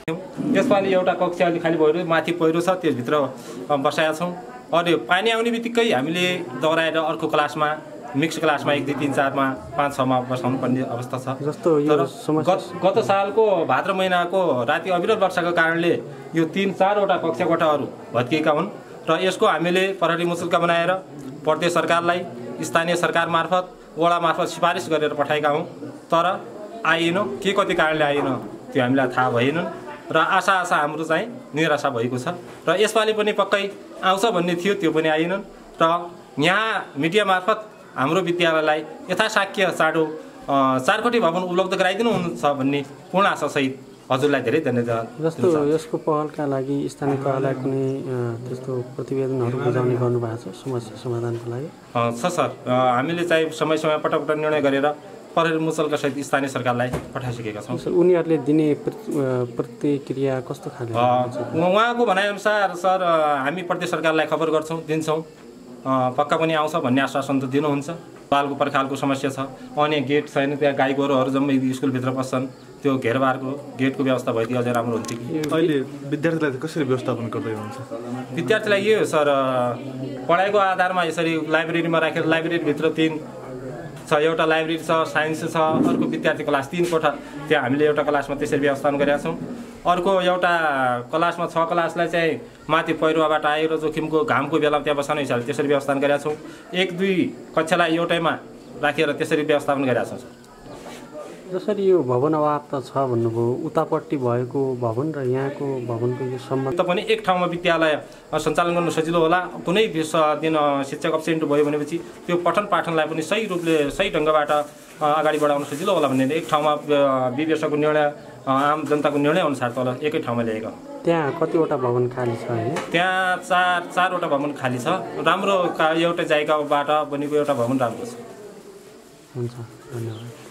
त्यसपालि एउटा कक्षा अलि खाली भएर माथि पहिरो छ त्यसभित्र बसाएका छौँ। अनि पानी आउने बित्तिकै हामीले दोहोऱ्याएर अर्को क्लासमा मिक्स क्लासमा 1 2 3 4 मा 5 6 मा बसाउनु पर्ने अवस्था छ। जस्तो यो गत सालको भाद्र महिनाको राति अविरत वर्षाको कारणले यो 3 4 वटा कक्षा कोठाहरू भत्किएका हुन् र यसको हामीले प्रहरी मुचुल्का बनाएर प्रदेश सरकारलाई स्थानीय सरकार मार्फत वडा मार्फत सिफारिस गरेर पठाएका हौँ। तर आएन, के कति कारणले आएन त्यो हामीलाई थाहा भएन र आशा हाम्रो चाहिँ निराशा भएको छ र यसपालि पनि पक्कै आउँछ भन्ने थियो, त्यो पनि आएन र यहाँ मिडिया मार्फत हाम्रो विद्यालयलाई यथाशाक्य चाँडो 4 कोठी भवन उपलब्ध गराइदिनुहुन्छ भन्ने पूर्ण आशासहित हजुरलाई धेरै धन्यवाद। जस्तो यसको पहलका लागि स्थानीय तहलाई कुनै त्यस्तो प्रतिवेदनहरू बुझाउने गर्नुभएको छ समस्या समाधानको लागि? छ सर, हामीले चाहिँ समय पटक निर्णय गरेर प्रहरी मुचल्का सहित स्थानीय सरकारलाई पठाइसकेका छौँ। उनीहरूले दिने प्रतिक्रिया कस्तो खाले? उहाँको भनाइअनुसार सर हामी प्रदेश सरकारलाई खबर गर्छौँ, दिन्छौँ, पक्का पनि आउँछ भन्ने आश्वासन त दिनुहुन्छ। पालको पर्खालको समस्या छ, अनि गेट छैन, त्यहाँ गाई गोरुहरू जम्मै स्कुलभित्र पस्छन्, त्यो घेरबारको गेटको व्यवस्था भइदियो अझै राम्रो हुन्थ्यो कि। अहिले विद्यार्थीलाई कसरी व्यवस्थापन गर्दै हुनुहुन्छ? विद्यार्थीलाई यो सर पढाइको आधारमा यसरी लाइब्रेरीमा राखेर लाइब्रेरीभित्र 3 छ, एउटा लाइब्रेरी छ, साइन्स छ, अर्को विद्यार्थी क्लास 3 कोठा त्यहाँ हामीले एउटा क्लासमा त्यसरी व्यवस्थापन गरेका छौँ। अर्को एउटा क्लासमा 6 क्लासलाई चाहिँ माथि पहिरोबाट आएर जोखिमको घामको बेलामा त्यहाँ बसाउने हिसाबले त्यसरी व्यवस्थापन गरेका छौँ। 1 2 कक्षालाई एउटैमा राखेर त्यसरी व्यवस्थापन गरेका छौँ। जसरी यो भवन अभाव त छ भन्नुभयो, उतापट्टि भएको भवन र यहाँको भवनको यो सम्बन्ध पनि एक ठाउँमा विद्यालय सञ्चालन गर्नु सजिलो होला। कुनै दिन शिक्षक अब्सेन्ट भयो भनेपछि त्यो पठन पाठनलाई पनि सही रूपले सही ढङ्गबाट अगाडि बढाउन सजिलो होला भन्ने एक ठाउँमा विवेशको निर्णय आम जनताको निर्णय अनुसार तल एकै ठाउँमा ल्याएको। त्यहाँ कतिवटा भवन खाली छ हैन? त्यहाँ 4 वटा भवन खाली छ। राम्रो एउटा जायगाबाट बनेको एउटा भवन राम्रो छ। हुन्छ, धन्यवाद।